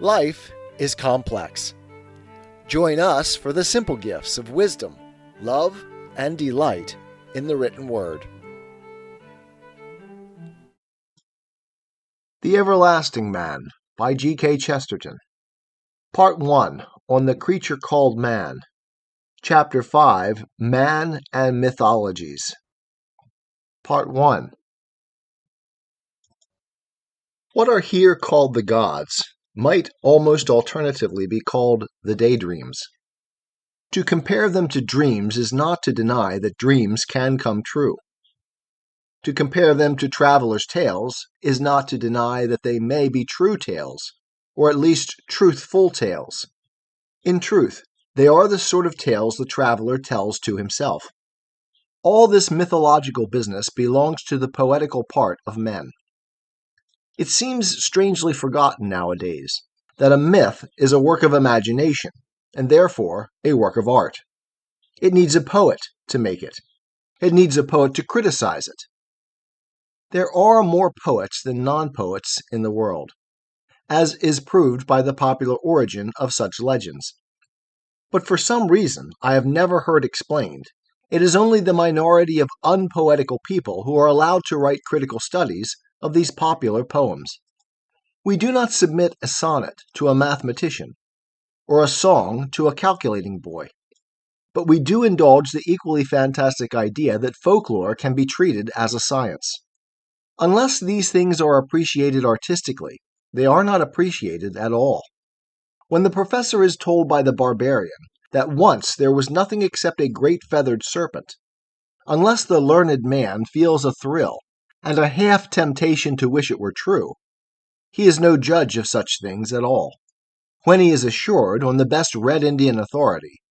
Life is complex. Join us for the simple gifts of wisdom, love, and delight in the written word. The Everlasting Man by G.K. Chesterton. Part 1, on the creature called man. Chapter 5, Man and Mythologies. Part 1. What are here called the gods might almost alternatively be called the daydreams. To compare them to dreams is not to deny that dreams can come true. To compare them to travelers' tales is not to deny that they may be true tales, or at least truthful tales. In truth, they are the sort of tales the traveler tells to himself. All this mythological business belongs to the poetical part of men. It seems strangely forgotten nowadays that a myth is a work of imagination, and therefore a work of art. It needs a poet to make it. It needs a poet to criticize it. There are more poets than non-poets in the world, as is proved by the popular origin of such legends. But for some reason I have never heard explained, it is only the minority of unpoetical people who are allowed to write critical studies of these popular poems. We do not submit a sonnet to a mathematician, or a song to a calculating boy, but we do indulge the equally fantastic idea that folklore can be treated as a science. Unless these things are appreciated artistically, they are not appreciated at all. When the professor is told by the barbarian that once there was nothing except a great feathered serpent, unless the learned man feels a thrill and a half temptation to wish it were true, he is no judge of such things at all. When he is assured, on the best Red Indian authority,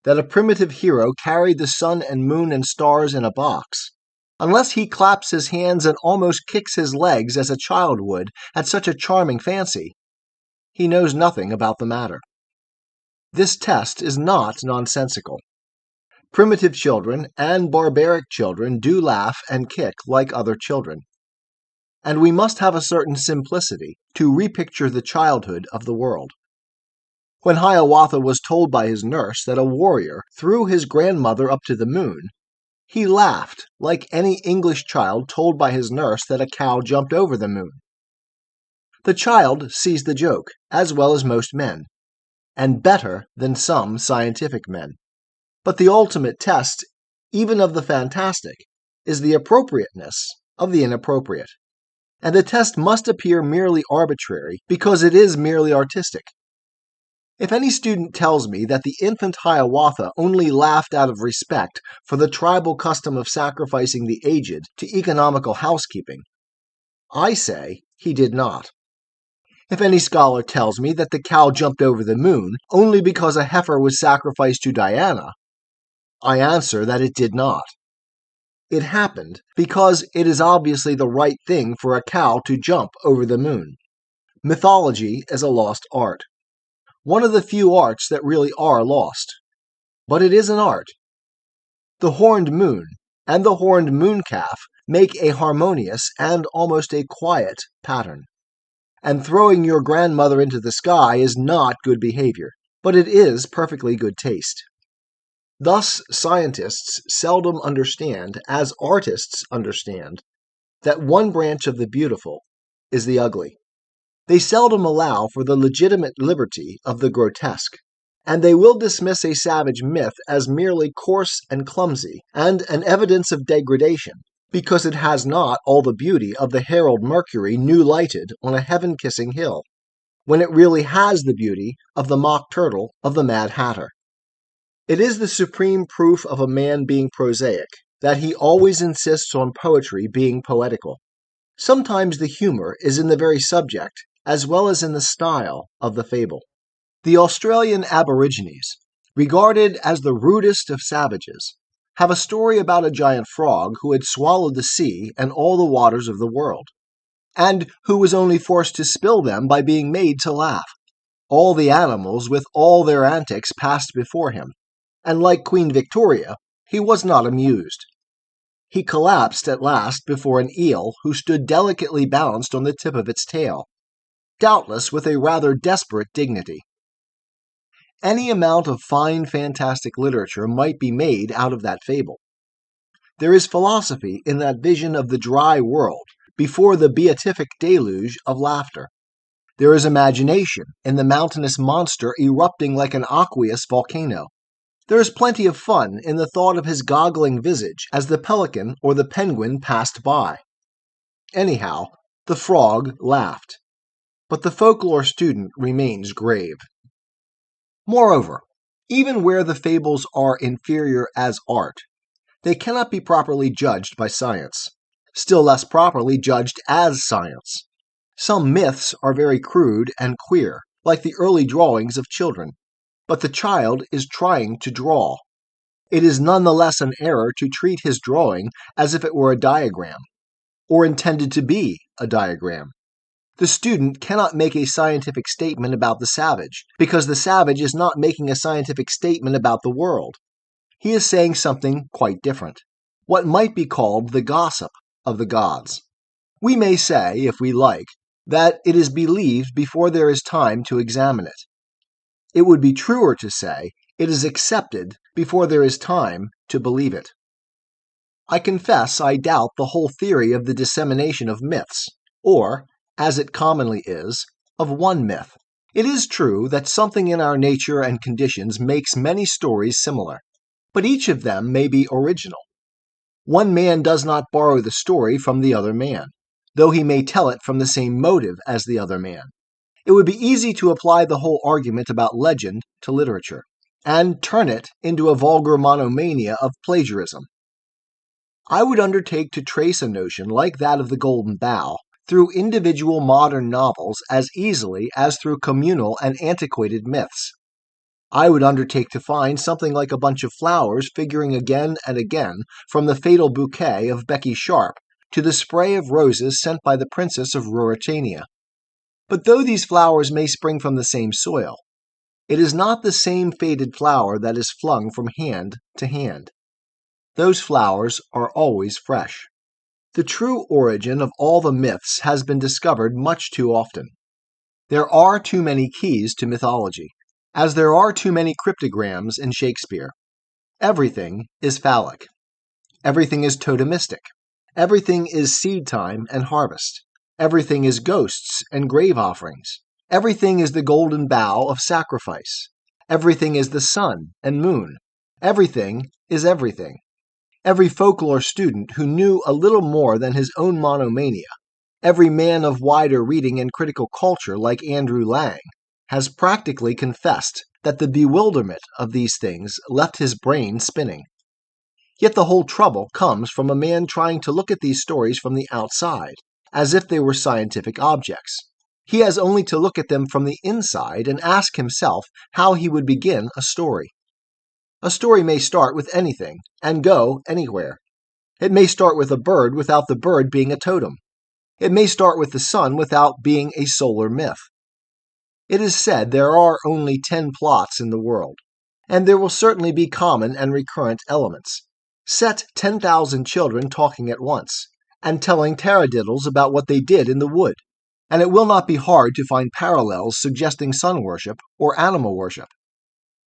that a primitive hero carried the sun and moon and stars in a box, unless he claps his hands and almost kicks his legs as a child would at such a charming fancy, he knows nothing about the matter. This test is not nonsensical. Primitive children and barbaric children do laugh and kick like other children, and we must have a certain simplicity to repicture the childhood of the world. When Hiawatha was told by his nurse that a warrior threw his grandmother up to the moon, he laughed like any English child told by his nurse that a cow jumped over the moon. The child sees the joke as well as most men, and better than some scientific men. But the ultimate test, even of the fantastic, is the appropriateness of the inappropriate. And the test must appear merely arbitrary because it is merely artistic. If any student tells me that the infant Hiawatha only laughed out of respect for the tribal custom of sacrificing the aged to economical housekeeping, I say he did not. If any scholar tells me that the cow jumped over the moon only because a heifer was sacrificed to Diana, I answer that it did not. It happened because it is obviously the right thing for a cow to jump over the moon. Mythology is a lost art. One of the few arts that really are lost. But it is an art. The horned moon and the horned moon calf make a harmonious and almost a quiet pattern. And throwing your grandmother into the sky is not good behavior, but it is perfectly good taste. Thus, scientists seldom understand, as artists understand, that one branch of the beautiful is the ugly. They seldom allow for the legitimate liberty of the grotesque, and they will dismiss a savage myth as merely coarse and clumsy, and an evidence of degradation, because it has not all the beauty of the herald Mercury new-lighted on a heaven-kissing hill, when it really has the beauty of the mock turtle of the Mad Hatter. It is the supreme proof of a man being prosaic that he always insists on poetry being poetical. Sometimes the humor is in the very subject, as well as in the style of the fable. The Australian Aborigines, regarded as the rudest of savages, have a story about a giant frog who had swallowed the sea and all the waters of the world, and who was only forced to spill them by being made to laugh. All the animals with all their antics passed before him, and like Queen Victoria, he was not amused. He collapsed at last before an eel who stood delicately balanced on the tip of its tail. doubtless with a rather desperate dignity. Any amount of fine fantastic literature might be made out of that fable. There is philosophy in that vision of the dry world before the beatific deluge of laughter. There is imagination in the mountainous monster erupting like an aqueous volcano. There is plenty of fun in the thought of his goggling visage as the pelican or the penguin passed by. Anyhow, the frog laughed, but the folklore student remains grave. Moreover, even where the fables are inferior as art, they cannot be properly judged by science, still less properly judged as science. Some myths are very crude and queer, like the early drawings of children, but the child is trying to draw. It is none the less an error to treat his drawing as if it were a diagram, or intended to be a diagram. The student cannot make a scientific statement about the savage, because the savage is not making a scientific statement about the world. He is saying something quite different, what might be called the gossip of the gods. We may say, if we like, that it is believed before there is time to examine it. It would be truer to say it is accepted before there is time to believe it. I confess I doubt the whole theory of the dissemination of myths, or, as it commonly is, of one myth. It is true that something in our nature and conditions makes many stories similar, but each of them may be original. One man does not borrow the story from the other man, though he may tell it from the same motive as the other man. It would be easy to apply the whole argument about legend to literature, and turn it into a vulgar monomania of plagiarism. I would undertake to trace a notion like that of the Golden Bough through individual modern novels as easily as through communal and antiquated myths. I would undertake to find something like a bunch of flowers figuring again and again from the fatal bouquet of Becky Sharp to the spray of roses sent by the Princess of Ruritania. But though these flowers may spring from the same soil, it is not the same faded flower that is flung from hand to hand. Those flowers are always fresh. The true origin of all the myths has been discovered much too often. There are too many keys to mythology, as there are too many cryptograms in Shakespeare. Everything is phallic. Everything is totemistic. Everything is seed time and harvest. Everything is ghosts and grave offerings. Everything is the golden bough of sacrifice. Everything is the sun and moon. Everything is everything. Every folklore student who knew a little more than his own monomania, every man of wider reading and critical culture like Andrew Lang, has practically confessed that the bewilderment of these things left his brain spinning. Yet the whole trouble comes from a man trying to look at these stories from the outside, as if they were scientific objects. He has only to look at them from the inside and ask himself how he would begin a story. A story may start with anything and go anywhere. It may start with a bird without the bird being a totem. It may start with the sun without being a solar myth. It is said there are only 10 plots in the world, and there will certainly be common and recurrent elements. Set 10,000 children talking at once, and telling taradiddles about what they did in the wood, and it will not be hard to find parallels suggesting sun worship or animal worship.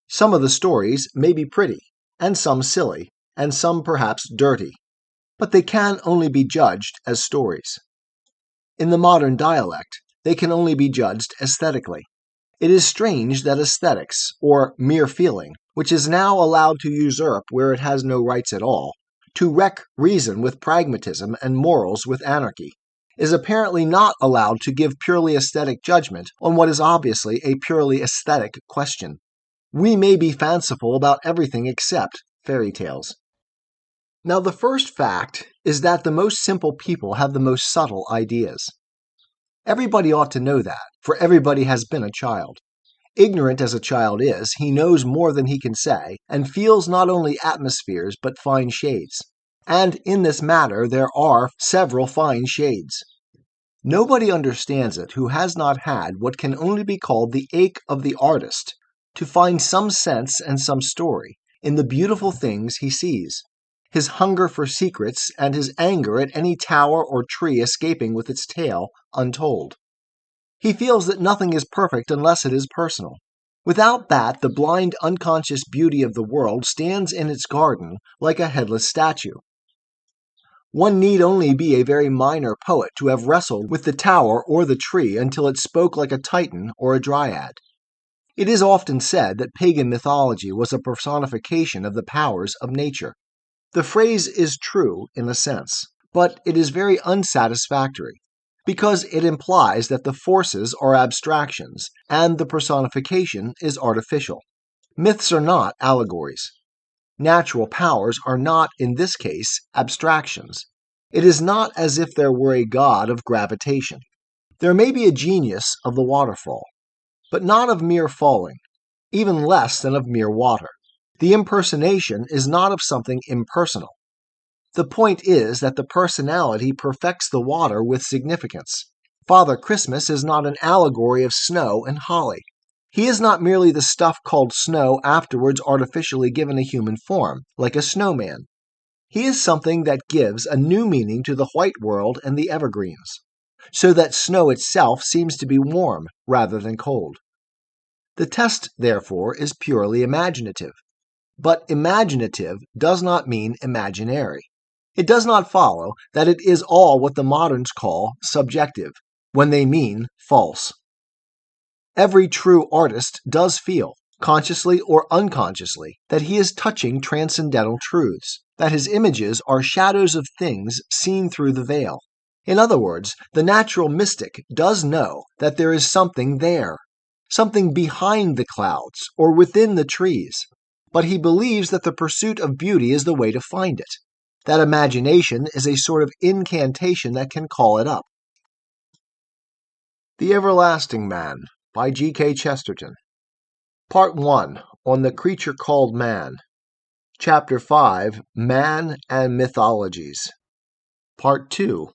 Some of the stories may be pretty, and some silly, and some perhaps dirty, but they can only be judged as stories. In the modern dialect, they can only be judged aesthetically. It is strange that aesthetics, or mere feeling, which is now allowed to usurp where it has no rights at all, to wreck reason with pragmatism and morals with anarchy, is apparently not allowed to give purely aesthetic judgment on what is obviously a purely aesthetic question. We may be fanciful about everything except fairy tales. Now, the first fact is that the most simple people have the most subtle ideas. Everybody ought to know that, for everybody has been a child. Ignorant as a child is, he knows more than he can say, and feels not only atmospheres but fine shades. And in this matter there are several fine shades. Nobody understands it who has not had what can only be called the ache of the artist, to find some sense and some story in the beautiful things he sees. His hunger for secrets and his anger at any tower or tree escaping with its tail untold. He feels that nothing is perfect unless it is personal. Without that, the blind, unconscious beauty of the world stands in its garden like a headless statue. One need only be a very minor poet to have wrestled with the tower or the tree until it spoke like a Titan or a Dryad. It is often said that pagan mythology was a personification of the powers of nature. The phrase is true in a sense, but it is very unsatisfactory, because it implies that the forces are abstractions and the personification is artificial. Myths are not allegories. Natural powers are not, in this case, abstractions. It is not as if there were a god of gravitation. There may be a genius of the waterfall, but not of mere falling, even less than of mere water. The impersonation is not of something impersonal. The point is that the personality perfects the water with significance. Father Christmas is not an allegory of snow and holly. He is not merely the stuff called snow afterwards artificially given a human form, like a snowman. He is something that gives a new meaning to the white world and the evergreens, so that snow itself seems to be warm rather than cold. The test, therefore, is purely imaginative. But imaginative does not mean imaginary. It does not follow that it is all what the moderns call subjective, when they mean false. Every true artist does feel, consciously or unconsciously, that he is touching transcendental truths, that his images are shadows of things seen through the veil. In other words, the natural mystic does know that there is something there, something behind the clouds or within the trees, but he believes that the pursuit of beauty is the way to find it, that imagination is a sort of incantation that can call it up. The Everlasting Man by G.K. Chesterton. Part 1, on the creature called man. Chapter 5, Man and Mythologies. Part 2.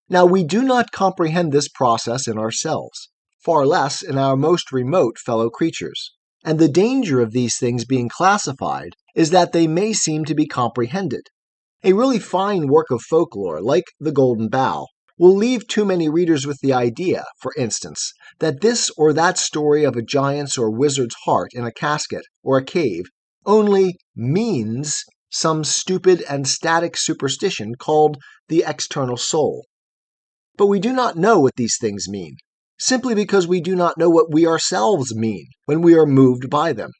Now we do not comprehend this process in ourselves, far less in our most remote fellow creatures, and the danger of these things being classified is that they may seem to be comprehended. A really fine work of folklore, like The Golden Bough, will leave too many readers with the idea, for instance, that this or that story of a giant's or wizard's heart in a casket or a cave only means some stupid and static superstition called the external soul. But we do not know what these things mean, simply because we do not know what we ourselves mean when we are moved by them.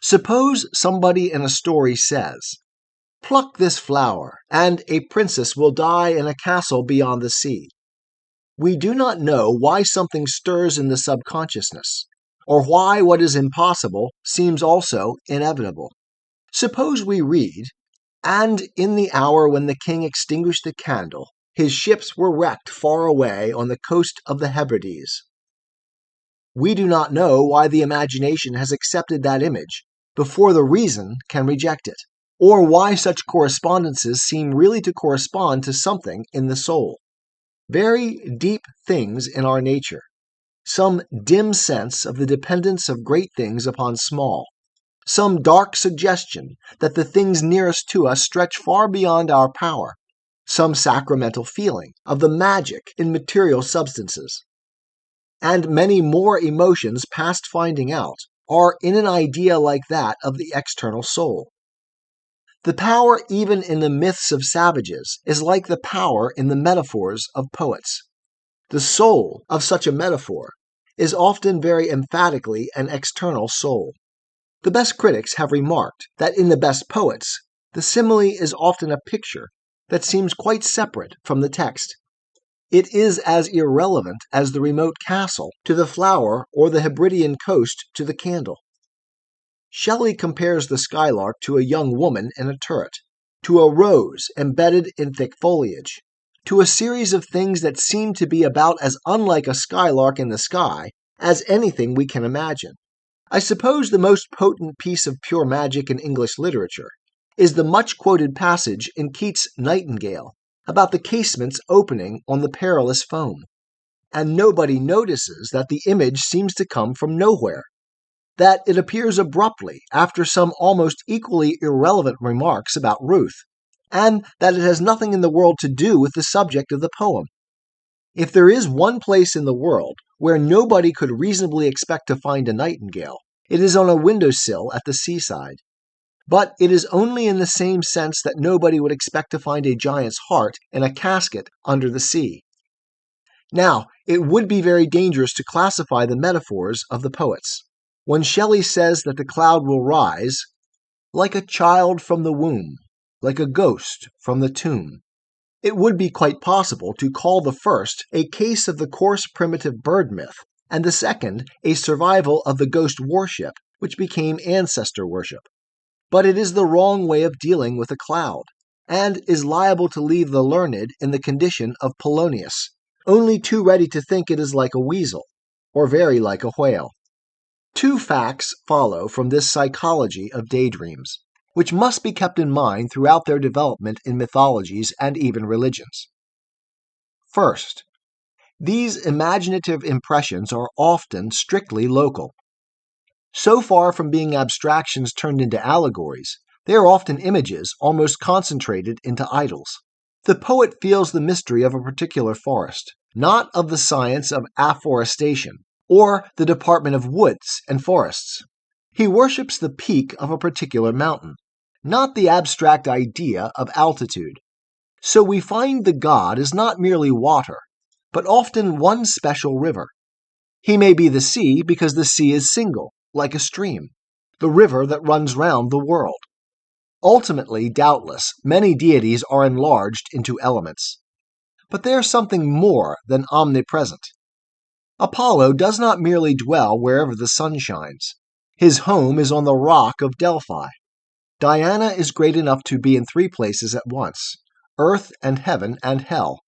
Suppose somebody in a story says, "Pluck this flower, and a princess will die in a castle beyond the sea." We do not know why something stirs in the subconsciousness, or why what is impossible seems also inevitable. Suppose we read, "And in the hour when the king extinguished the candle, his ships were wrecked far away on the coast of the Hebrides." We do not know why the imagination has accepted that image before the reason can reject it, or why such correspondences seem really to correspond to something in the soul. Very deep things in our nature, some dim sense of the dependence of great things upon small, some dark suggestion that the things nearest to us stretch far beyond our power, some sacramental feeling of the magic in material substances, and many more emotions past finding out are in an idea like that of the external soul. The power even in the myths of savages is like the power in the metaphors of poets. The soul of such a metaphor is often very emphatically an external soul. The best critics have remarked that in the best poets, the simile is often a picture that seems quite separate from the text. It is as irrelevant as the remote castle to the flower or the Hebridean coast to the candle. Shelley compares the skylark to a young woman in a turret, to a rose embedded in thick foliage, to a series of things that seem to be about as unlike a skylark in the sky as anything we can imagine. I suppose the most potent piece of pure magic in English literature is the much-quoted passage in Keats' Nightingale about the casements opening on the perilous foam, and nobody notices that the image seems to come from nowhere, that it appears abruptly after some almost equally irrelevant remarks about Ruth, and that it has nothing in the world to do with the subject of the poem. If there is one place in the world where nobody could reasonably expect to find a nightingale, it is on a windowsill at the seaside. But it is only in the same sense that nobody would expect to find a giant's heart in a casket under the sea. Now, it would be very dangerous to classify the metaphors of the poets. When Shelley says that the cloud will rise, like a child from the womb, like a ghost from the tomb, it would be quite possible to call the first a case of the coarse primitive bird myth, and the second a survival of the ghost worship, which became ancestor worship. But it is the wrong way of dealing with a cloud, and is liable to leave the learned in the condition of Polonius, only too ready to think it is like a weasel, or very like a whale. Two facts follow from this psychology of daydreams, which must be kept in mind throughout their development in mythologies and even religions. First, these imaginative impressions are often strictly local. So far from being abstractions turned into allegories, they are often images almost concentrated into idols. The poet feels the mystery of a particular forest, not of the science of afforestation, or the department of woods and forests. He worships the peak of a particular mountain, not the abstract idea of altitude. So we find the god is not merely water, but often one special river. He may be the sea because the sea is single, like a stream, the river that runs round the world. Ultimately, doubtless, many deities are enlarged into elements. But they are something more than omnipresent. Apollo does not merely dwell wherever the sun shines. His home is on the rock of Delphi. Diana is great enough to be in three places at once, earth and heaven and hell.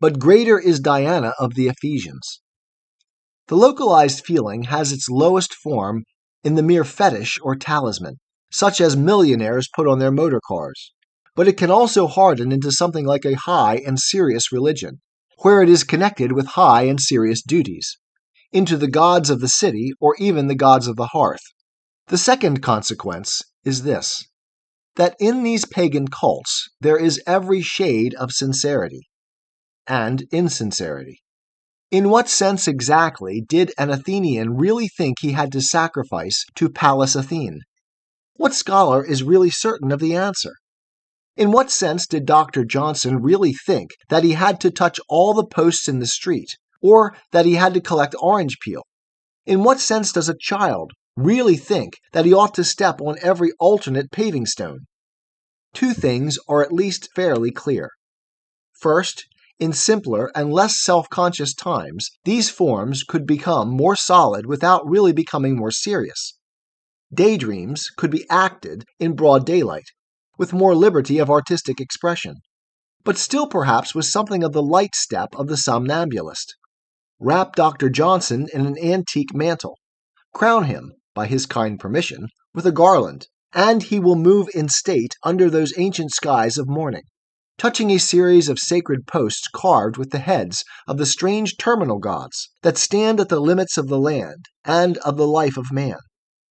But greater is Diana of the Ephesians. The localized feeling has its lowest form in the mere fetish or talisman, such as millionaires put on their motor cars. But it can also harden into something like a high and serious religion, where it is connected with high and serious duties, into the gods of the city or even the gods of the hearth. The second consequence is this, that in these pagan cults there is every shade of sincerity and insincerity. In what sense exactly did an Athenian really think he had to sacrifice to Pallas Athene? What scholar is really certain of the answer? In what sense did Dr. Johnson really think that he had to touch all the posts in the street, or that he had to collect orange peel? In what sense does a child really think that he ought to step on every alternate paving stone? Two things are at least fairly clear. First, in simpler and less self-conscious times, these forms could become more solid without really becoming more serious. Daydreams could be acted in broad daylight, with more liberty of artistic expression, but still perhaps with something of the light step of the somnambulist. Wrap Dr. Johnson in an antique mantle, crown him, by his kind permission, with a garland, and he will move in state under those ancient skies of morning, touching a series of sacred posts carved with the heads of the strange terminal gods that stand at the limits of the land and of the life of man.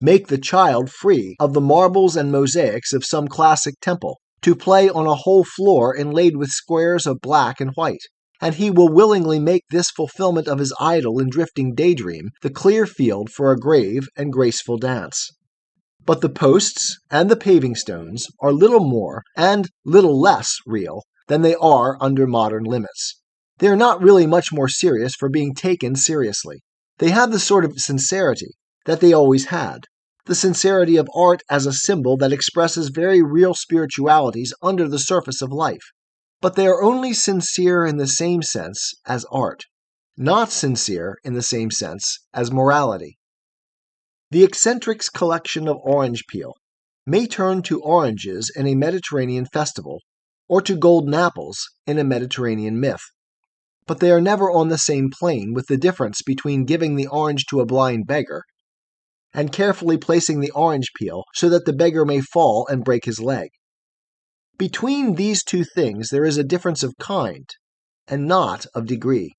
Make the child free of the marbles and mosaics of some classic temple, to play on a whole floor inlaid with squares of black and white, and he will willingly make this fulfillment of his idle and drifting daydream the clear field for a grave and graceful dance. But the posts and the paving stones are little more and little less real than they are under modern limits. They are not really much more serious for being taken seriously. They have the sort of sincerity that they always had, the sincerity of art as a symbol that expresses very real spiritualities under the surface of life. But they are only sincere in the same sense as art, not sincere in the same sense as morality. The eccentric's collection of orange peel may turn to oranges in a Mediterranean festival, or to golden apples in a Mediterranean myth. But they are never on the same plane with the difference between giving the orange to a blind beggar and carefully placing the orange peel so that the beggar may fall and break his leg. Between these two things there is a difference of kind, and not of degree.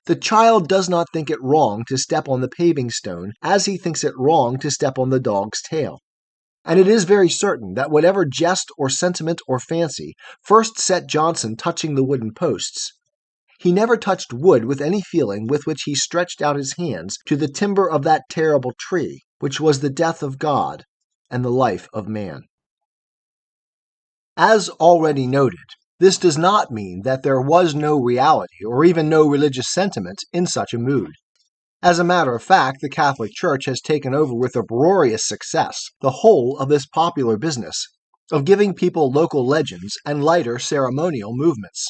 The child does not think it wrong to step on the paving stone as he thinks it wrong to step on the dog's tail. And it is very certain that whatever jest or sentiment or fancy first set Johnson touching the wooden posts, He never touched wood with any feeling with which he stretched out his hands to the timber of that terrible tree, which was the death of God and the life of man. As already noted, this does not mean that there was no reality or even no religious sentiment in such a mood. As a matter of fact, the Catholic Church has taken over with uproarious success the whole of this popular business of giving people local legends and lighter ceremonial movements.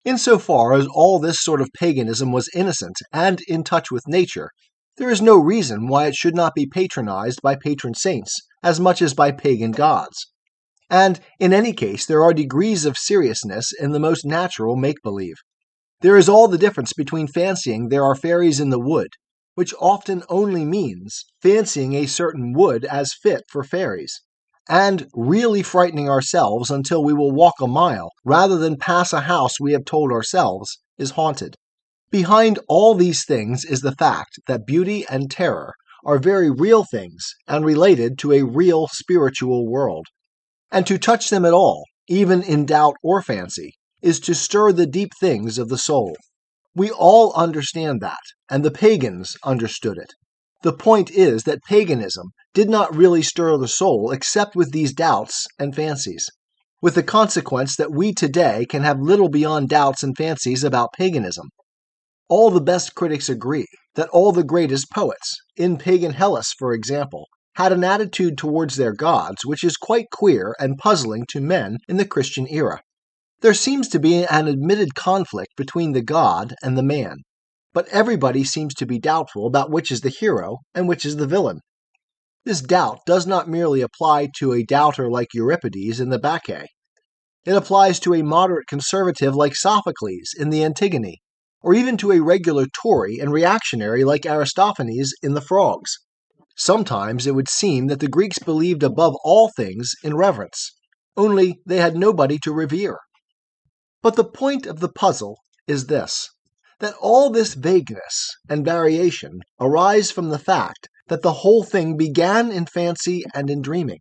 Insofar as all this sort of paganism was innocent and in touch with nature, there is no reason why it should not be patronized by patron saints as much as by pagan gods. And in any case, there are degrees of seriousness in the most natural make-believe. There is all the difference between fancying there are fairies in the wood, which often only means fancying a certain wood as fit for fairies, and really frightening ourselves until we will walk a mile rather than pass a house we have told ourselves is haunted. Behind all these things is the fact that beauty and terror are very real things and related to a real spiritual world. And to touch them at all, even in doubt or fancy, is to stir the deep things of the soul. We all understand that, and the pagans understood it. The point is that paganism did not really stir the soul except with these doubts and fancies, with the consequence that we today can have little beyond doubts and fancies about paganism. All the best critics agree that all the greatest poets, in pagan Hellas for example, had an attitude towards their gods which is quite queer and puzzling to men in the Christian era. There seems to be an admitted conflict between the god and the man, but everybody seems to be doubtful about which is the hero and which is the villain. This doubt does not merely apply to a doubter like Euripides in the Bacchae. It applies to a moderate conservative like Sophocles in the Antigone, or even to a regular Tory and reactionary like Aristophanes in the Frogs. Sometimes it would seem that the Greeks believed above all things in reverence, only they had nobody to revere. But the point of the puzzle is this, that all this vagueness and variation arise from the fact that the whole thing began in fancy and in dreaming,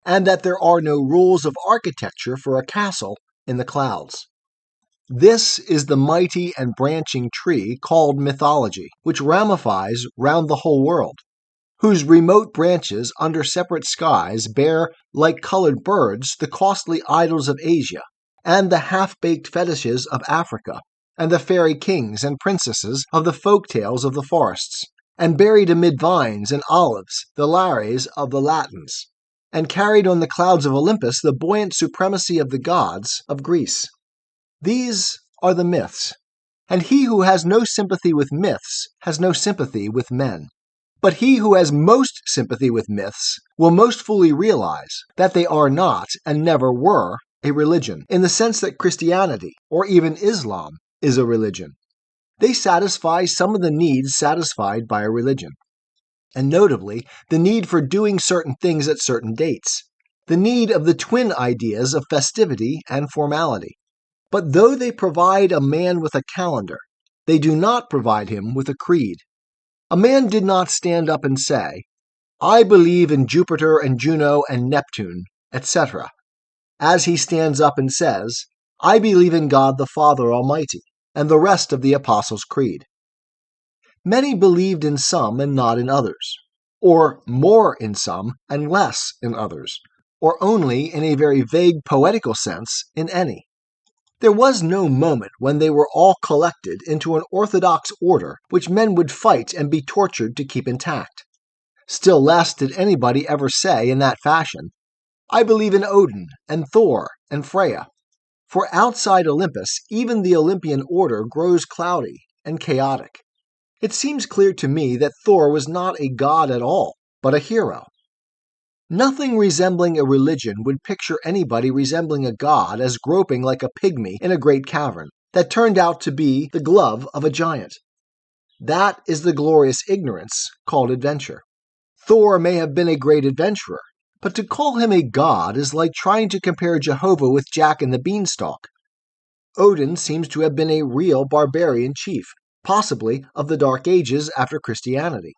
and that there are no rules of architecture for a castle in the clouds. This is the mighty and branching tree called mythology, which ramifies round the whole world, whose remote branches under separate skies bear, like colored birds, the costly idols of Asia, and the half-baked fetishes of Africa, and the fairy kings and princesses of the folk tales of the forests, and buried amid vines and olives, the Lares of the Latins, and carried on the clouds of Olympus the buoyant supremacy of the gods of Greece. These are the myths, and he who has no sympathy with myths has no sympathy with men. But he who has most sympathy with myths will most fully realize that they are not and never were a religion, in the sense that Christianity, or even Islam, is a religion. They satisfy some of the needs satisfied by a religion, and notably the need for doing certain things at certain dates, the need of the twin ideas of festivity and formality. But though they provide a man with a calendar, they do not provide him with a creed. A man did not stand up and say, "I believe in Jupiter and Juno and Neptune, etc., as he stands up and says, "I believe in God the Father Almighty," and the rest of the Apostles' Creed. Many believed in some and not in others, or more in some and less in others, or only in a very vague poetical sense in any. There was no moment when they were all collected into an orthodox order which men would fight and be tortured to keep intact. Still less did anybody ever say in that fashion, "I believe in Odin and Thor and Freya." For outside Olympus, even the Olympian order grows cloudy and chaotic. It seems clear to me that Thor was not a god at all, but a hero. Nothing resembling a religion would picture anybody resembling a god as groping like a pygmy in a great cavern that turned out to be the glove of a giant. That is the glorious ignorance called adventure. Thor may have been a great adventurer, but to call him a god is like trying to compare Jehovah with Jack and the Beanstalk. Odin seems to have been a real barbarian chief, possibly of the Dark Ages after Christianity.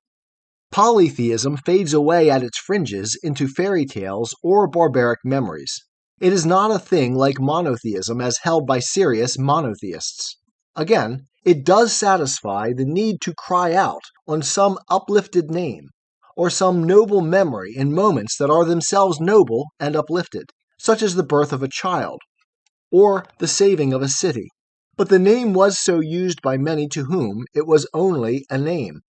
Polytheism fades away at its fringes into fairy tales or barbaric memories. It is not a thing like monotheism as held by serious monotheists. Again, it does satisfy the need to cry out on some uplifted name, or some noble memory in moments that are themselves noble and uplifted, such as the birth of a child, or the saving of a city. But the name was so used by many to whom it was only a name.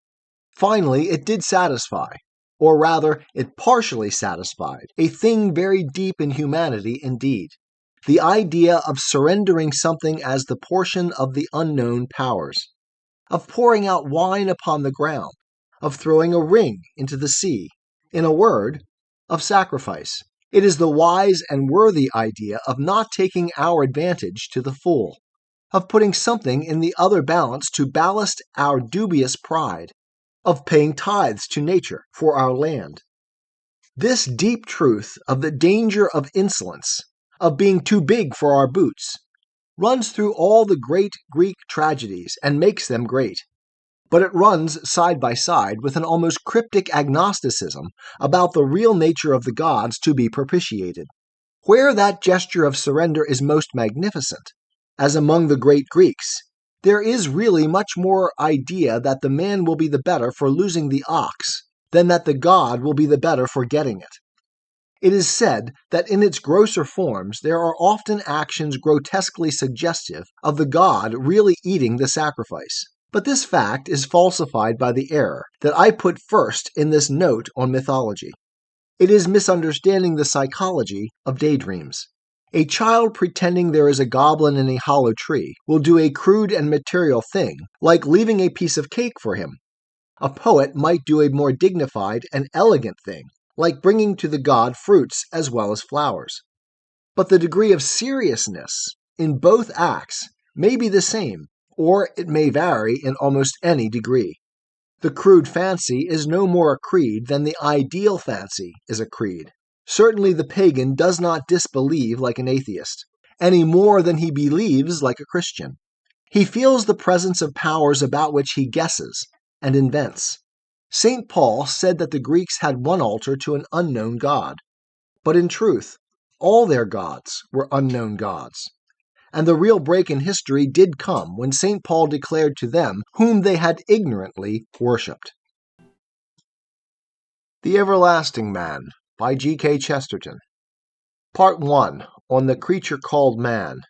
Finally, it did satisfy, or rather, it partially satisfied, a thing very deep in humanity indeed. The idea of surrendering something as the portion of the unknown powers, of pouring out wine upon the ground, of throwing a ring into the sea, in a word, of sacrifice. It is the wise and worthy idea of not taking our advantage to the full, of putting something in the other balance to ballast our dubious pride, of paying tithes to nature for our land. This deep truth of the danger of insolence, of being too big for our boots, runs through all the great Greek tragedies and makes them great. But it runs side by side with an almost cryptic agnosticism about the real nature of the gods to be propitiated. Where that gesture of surrender is most magnificent, as among the great Greeks, there is really much more idea that the man will be the better for losing the ox than that the god will be the better for getting it. It is said that in its grosser forms there are often actions grotesquely suggestive of the god really eating the sacrifice. But this fact is falsified by the error that I put first in this note on mythology. It is misunderstanding the psychology of daydreams. A child pretending there is a goblin in a hollow tree will do a crude and material thing, like leaving a piece of cake for him. A poet might do a more dignified and elegant thing, like bringing to the god fruits as well as flowers. But the degree of seriousness in both acts may be the same, or it may vary in almost any degree. The crude fancy is no more a creed than the ideal fancy is a creed. Certainly the pagan does not disbelieve like an atheist, any more than he believes like a Christian. He feels the presence of powers about which he guesses and invents. St. Paul said that the Greeks had one altar to an unknown god. But in truth, all their gods were unknown gods. And the real break in history did come when St. Paul declared to them whom they had ignorantly worshipped. The Everlasting Man by G.K. Chesterton. Part 1, on the creature called man.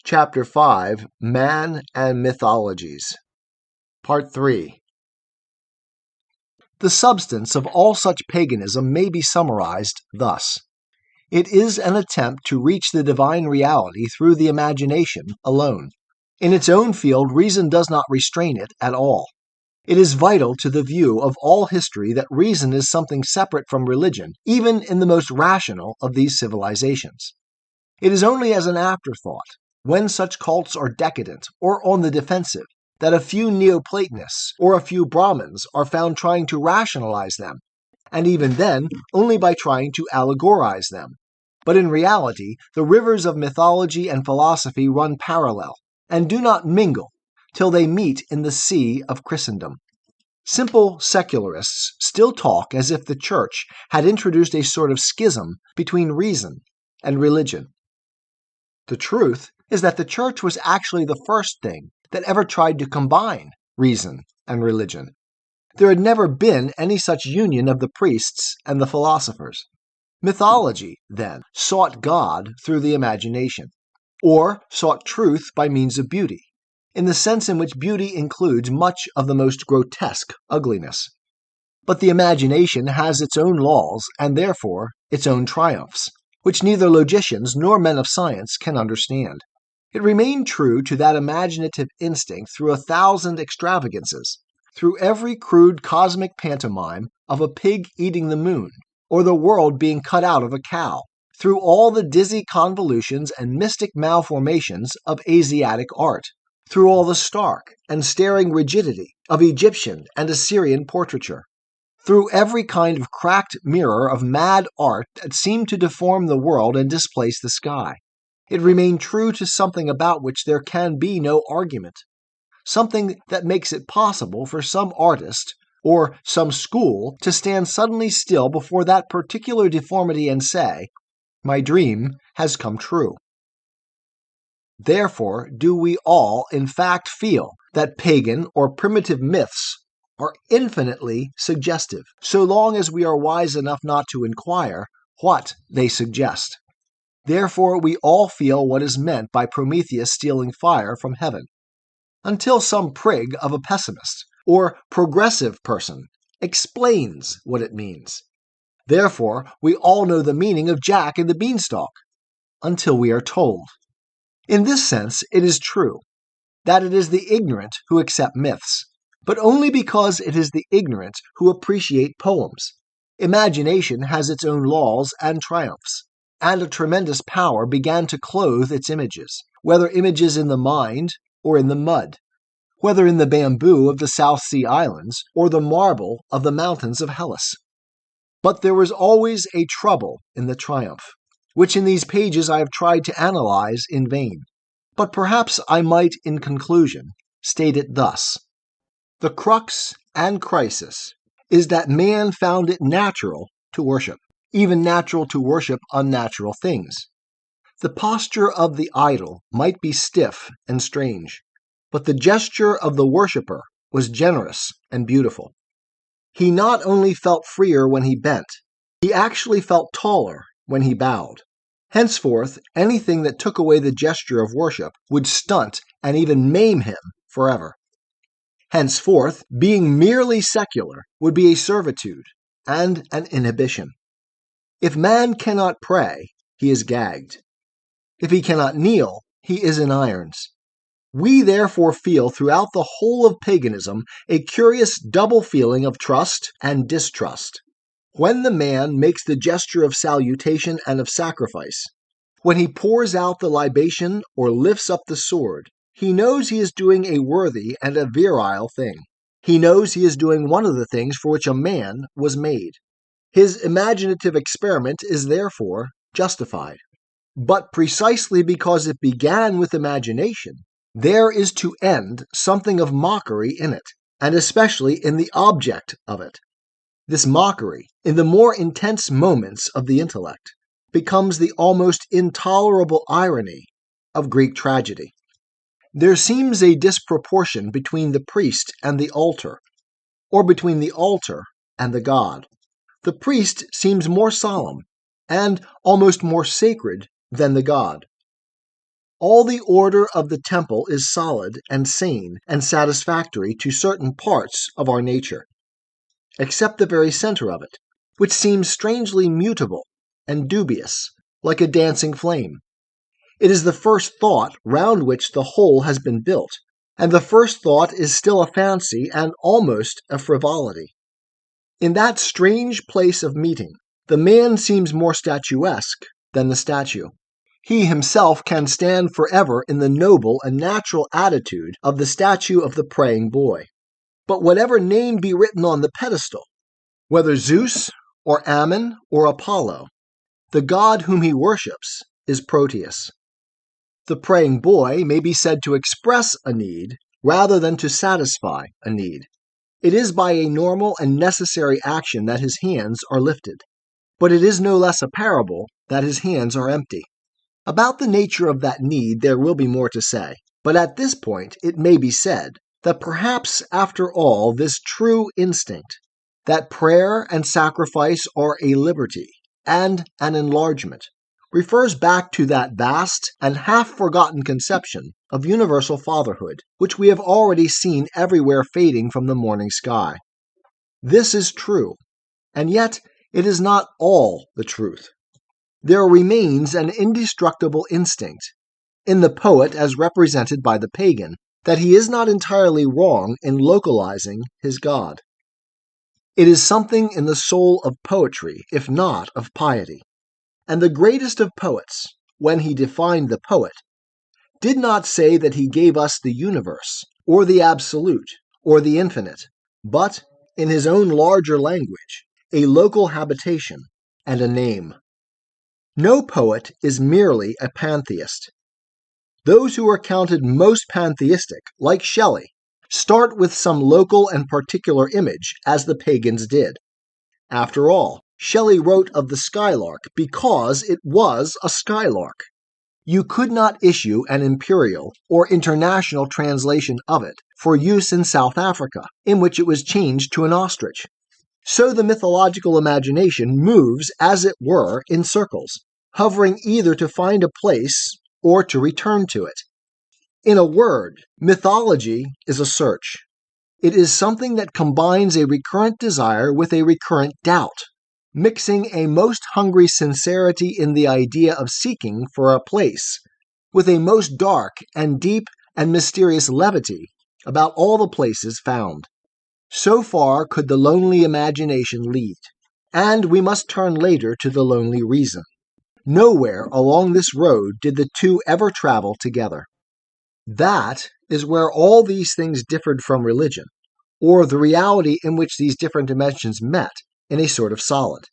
Chapter 5, Man and Mythologies. Part 3. The substance of all such paganism may be summarized thus. It is an attempt to reach the divine reality through the imagination alone. In its own field, reason does not restrain it at all. It is vital to the view of all history that reason is something separate from religion, even in the most rational of these civilizations. It is only as an afterthought, when such cults are decadent or on the defensive, that a few Neoplatonists or a few Brahmins are found trying to rationalize them, and even then only by trying to allegorize them. But in reality, the rivers of mythology and philosophy run parallel, and do not mingle till they meet in the sea of Christendom. Simple secularists still talk as if the Church had introduced a sort of schism between reason and religion. The truth is that the Church was actually the first thing that ever tried to combine reason and religion. There had never been any such union of the priests and the philosophers. Mythology, then, sought God through the imagination, or sought truth by means of beauty, in the sense in which beauty includes much of the most grotesque ugliness. But the imagination has its own laws and therefore its own triumphs, which neither logicians nor men of science can understand. It remained true to that imaginative instinct through 1,000 extravagances, through every crude cosmic pantomime of a pig eating the moon, or the world being cut out of a cow, through all the dizzy convolutions and mystic malformations of Asiatic art, through all the stark and staring rigidity of Egyptian and Assyrian portraiture, through every kind of cracked mirror of mad art that seemed to deform the world and displace the sky. It remained true to something about which there can be no argument, something that makes it possible for some artist or some school to stand suddenly still before that particular deformity and say, "My dream has come true." Therefore do we all, in fact, feel that pagan or primitive myths are infinitely suggestive, so long as we are wise enough not to inquire what they suggest. Therefore we all feel what is meant by Prometheus stealing fire from heaven, until some prig of a pessimist or progressive person explains what it means. Therefore we all know the meaning of Jack and the Beanstalk, until we are told. In this sense, it is true that it is the ignorant who accept myths, but only because it is the ignorant who appreciate poems. Imagination has its own laws and triumphs, and a tremendous power began to clothe its images, whether images in the mind or in the mud, whether in the bamboo of the South Sea Islands or the marble of the mountains of Hellas. But there was always a trouble in the triumph, which in these pages I have tried to analyze in vain. But perhaps I might, in conclusion, state it thus. The crux and crisis is that man found it natural to worship, even natural to worship unnatural things. The posture of the idol might be stiff and strange, but the gesture of the worshipper was generous and beautiful. He not only felt freer when he bent, he actually felt taller when he bowed. Henceforth, anything that took away the gesture of worship would stunt and even maim him forever. Henceforth, being merely secular would be a servitude and an inhibition. If man cannot pray, he is gagged. If he cannot kneel, he is in irons. We therefore feel throughout the whole of paganism a curious double feeling of trust and distrust. When the man makes the gesture of salutation and of sacrifice, when he pours out the libation or lifts up the sword, he knows he is doing a worthy and a virile thing. He knows he is doing one of the things for which a man was made. His imaginative experiment is therefore justified. But precisely because it began with imagination, there is to end something of mockery in it, and especially in the object of it. This mockery, in the more intense moments of the intellect, becomes the almost intolerable irony of Greek tragedy. There seems a disproportion between the priest and the altar, or between the altar and the god. The priest seems more solemn and almost more sacred than the god. All the order of the temple is solid and sane and satisfactory to certain parts of our nature, except the very center of it, which seems strangely mutable and dubious, like a dancing flame. It is the first thought round which the whole has been built, and the first thought is still a fancy and almost a frivolity. In that strange place of meeting, the man seems more statuesque than the statue. He himself can stand forever in the noble and natural attitude of the statue of the praying boy. But whatever name be written on the pedestal, whether Zeus or Ammon or Apollo, the god whom he worships is Proteus. The praying boy may be said to express a need rather than to satisfy a need. It is by a normal and necessary action that his hands are lifted, but it is no less a parable that his hands are empty. About the nature of that need there will be more to say, but at this point it may be said that perhaps after all this true instinct, that prayer and sacrifice are a liberty and an enlargement, refers back to that vast and half-forgotten conception of universal fatherhood, which we have already seen everywhere fading from the morning sky. This is true, and yet it is not all the truth. There remains an indestructible instinct in the poet as represented by the pagan, that he is not entirely wrong in localizing his God. It is something in the soul of poetry, if not of piety. And the greatest of poets, when he defined the poet, did not say that he gave us the universe, or the absolute, or the infinite, but, in his own larger language, a local habitation and a name. No poet is merely a pantheist. Those who are counted most pantheistic, like Shelley, start with some local and particular image, as the pagans did. After all, Shelley wrote of the skylark because it was a skylark. You could not issue an imperial or international translation of it for use in South Africa, in which it was changed to an ostrich. So the mythological imagination moves, as it were, in circles, hovering either to find a place or to return to it. In a word, mythology is a search. It is something that combines a recurrent desire with a recurrent doubt, mixing a most hungry sincerity in the idea of seeking for a place, with a most dark and deep and mysterious levity about all the places found. So far could the lonely imagination lead, and we must turn later to the lonely reason. Nowhere along this road did the two ever travel together. That is where all these things differed from religion, or the reality in which these different dimensions met in a sort of solid.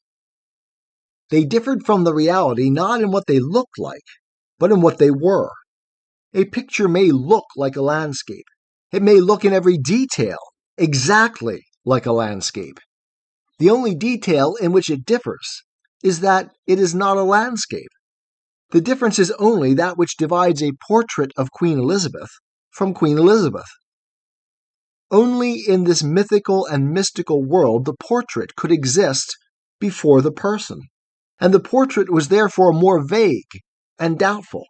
They differed from the reality not in what they looked like, but in what they were. A picture may look like a landscape. It may look in every detail exactly like a landscape. The only detail in which it differs is that it is not a landscape. The difference is only that which divides a portrait of Queen Elizabeth from Queen Elizabeth. Only in this mythical and mystical world the portrait could exist before the person, and the portrait was therefore more vague and doubtful.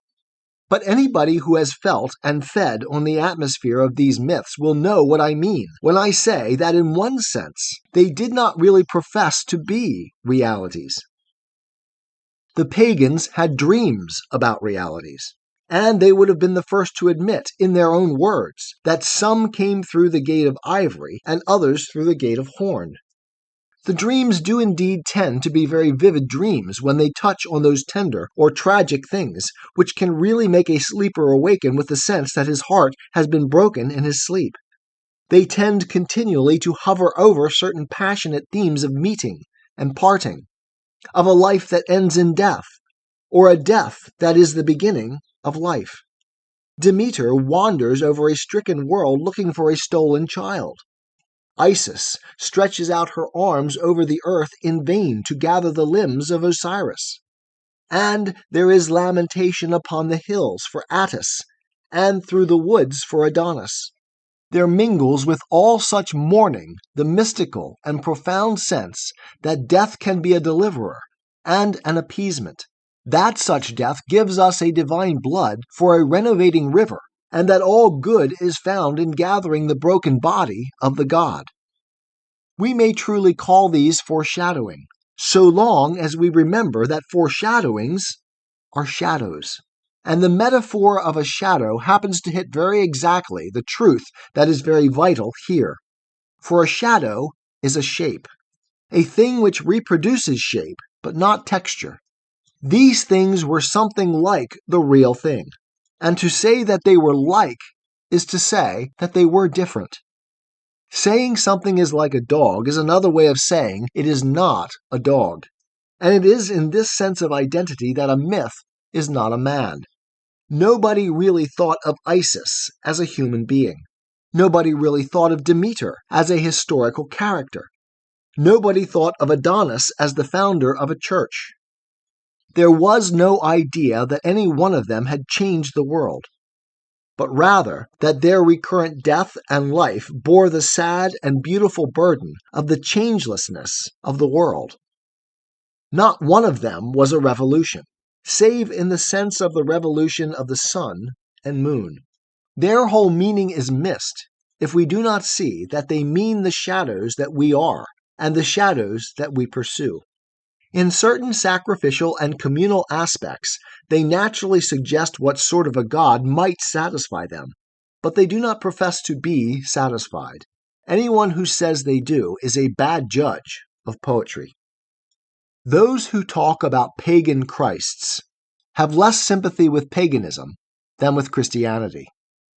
But anybody who has felt and fed on the atmosphere of these myths will know what I mean when I say that in one sense they did not really profess to be realities. The pagans had dreams about realities, and they would have been the first to admit, in their own words, that some came through the gate of ivory and others through the gate of horn. The dreams do indeed tend to be very vivid dreams when they touch on those tender or tragic things which can really make a sleeper awaken with the sense that his heart has been broken in his sleep. They tend continually to hover over certain passionate themes of meeting and parting, of a life that ends in death, or a death that is the beginning of life. Demeter wanders over a stricken world looking for a stolen child. Isis stretches out her arms over the earth in vain to gather the limbs of Osiris. And there is lamentation upon the hills for Attis, and through the woods for Adonis. There mingles with all such mourning the mystical and profound sense that death can be a deliverer and an appeasement, that such death gives us a divine blood for a renovating river, and that all good is found in gathering the broken body of the god. We may truly call these foreshadowing, so long as we remember that foreshadowings are shadows. And the metaphor of a shadow happens to hit very exactly the truth that is very vital here. For a shadow is a shape, a thing which reproduces shape, but not texture. These things were something like the real thing, and to say that they were like is to say that they were different. Saying something is like a dog is another way of saying it is not a dog, and it is in this sense of identity that a myth is not a man. Nobody really thought of Isis as a human being. Nobody really thought of Demeter as a historical character. Nobody thought of Adonis as the founder of a church. There was no idea that any one of them had changed the world, but rather that their recurrent death and life bore the sad and beautiful burden of the changelessness of the world. Not one of them was a revolution, save in the sense of the revolution of the sun and moon. Their whole meaning is missed if we do not see that they mean the shadows that we are and the shadows that we pursue. In certain sacrificial and communal aspects, they naturally suggest what sort of a god might satisfy them, but they do not profess to be satisfied. Anyone who says they do is a bad judge of poetry. Those who talk about pagan Christs have less sympathy with paganism than with Christianity.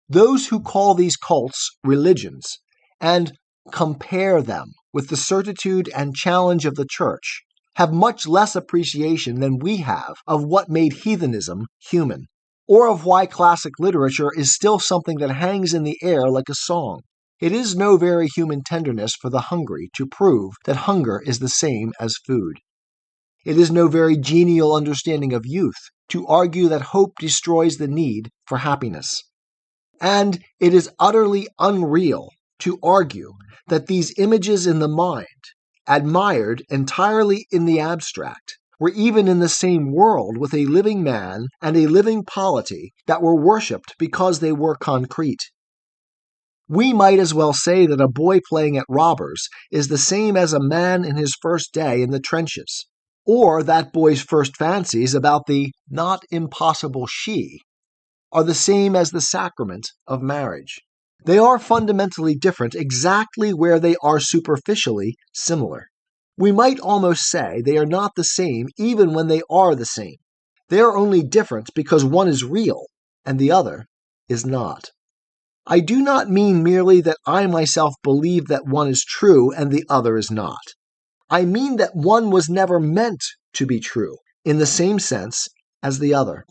Those who call these cults religions and compare them with the certitude and challenge of the church have much less appreciation than we have of what made heathenism human, or of why classic literature is still something that hangs in the air like a song. It is no very human tenderness for the hungry to prove that hunger is the same as food. It is no very genial understanding of youth to argue that hope destroys the need for happiness. And it is utterly unreal to argue that these images in the mind, admired entirely in the abstract, were even in the same world with a living man and a living polity that were worshipped because they were concrete. We might as well say that a boy playing at robbers is the same as a man in his first day in the trenches, or that boy's first fancies about the not impossible she are the same as the sacrament of marriage. They are fundamentally different exactly where they are superficially similar. We might almost say they are not the same even when they are the same. They are only different because one is real and the other is not. I do not mean merely that I myself believe that one is true and the other is not. I mean that one was never meant to be true in the same sense as the other.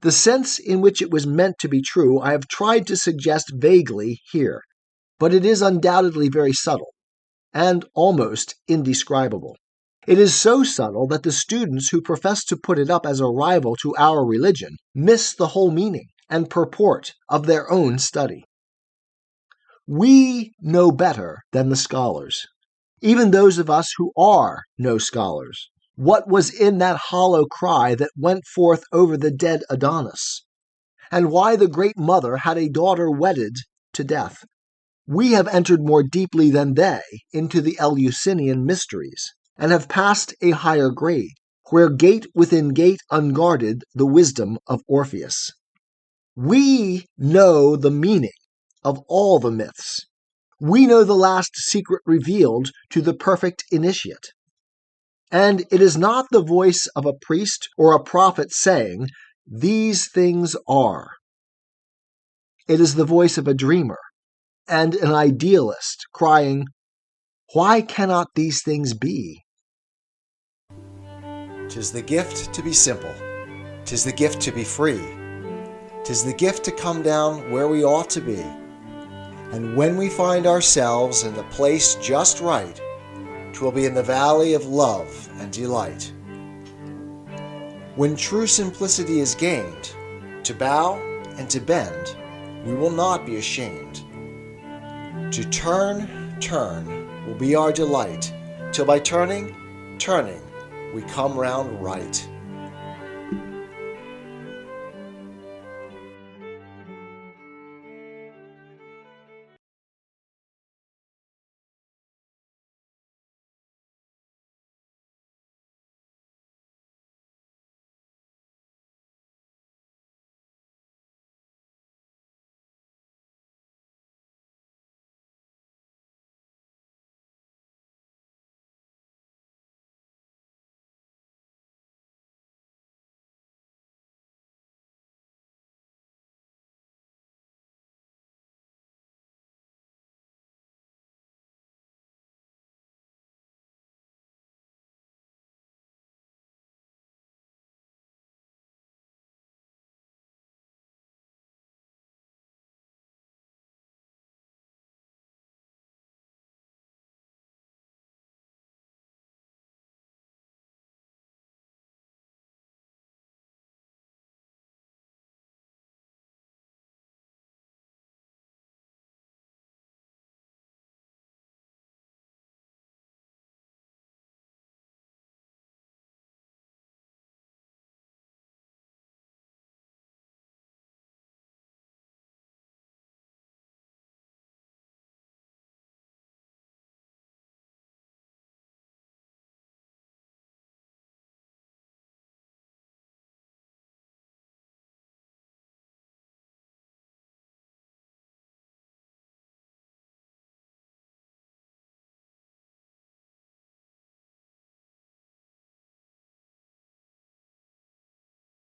The sense in which it was meant to be true I have tried to suggest vaguely here, but it is undoubtedly very subtle and almost indescribable. It is so subtle that the students who profess to put it up as a rival to our religion miss the whole meaning and purport of their own study. We know better than the scholars, even those of us who are no scholars, what was in that hollow cry that went forth over the dead Adonis, and why the great mother had a daughter wedded to death. We have entered more deeply than they into the Eleusinian mysteries, and have passed a higher grade, where gate within gate unguarded the wisdom of Orpheus. We know the meaning of all the myths. We know the last secret revealed to the perfect initiate. And it is not the voice of a priest or a prophet saying, "These things are." It is the voice of a dreamer and an idealist crying, "Why cannot these things be?" 'Tis the gift to be simple. 'Tis the gift to be free. 'Tis the gift to come down where we ought to be. And when we find ourselves in the place just right, 'twill be in the valley of love and delight. When true simplicity is gained, to bow and to bend, we will not be ashamed. To turn will be our delight, till by turning, we come round right.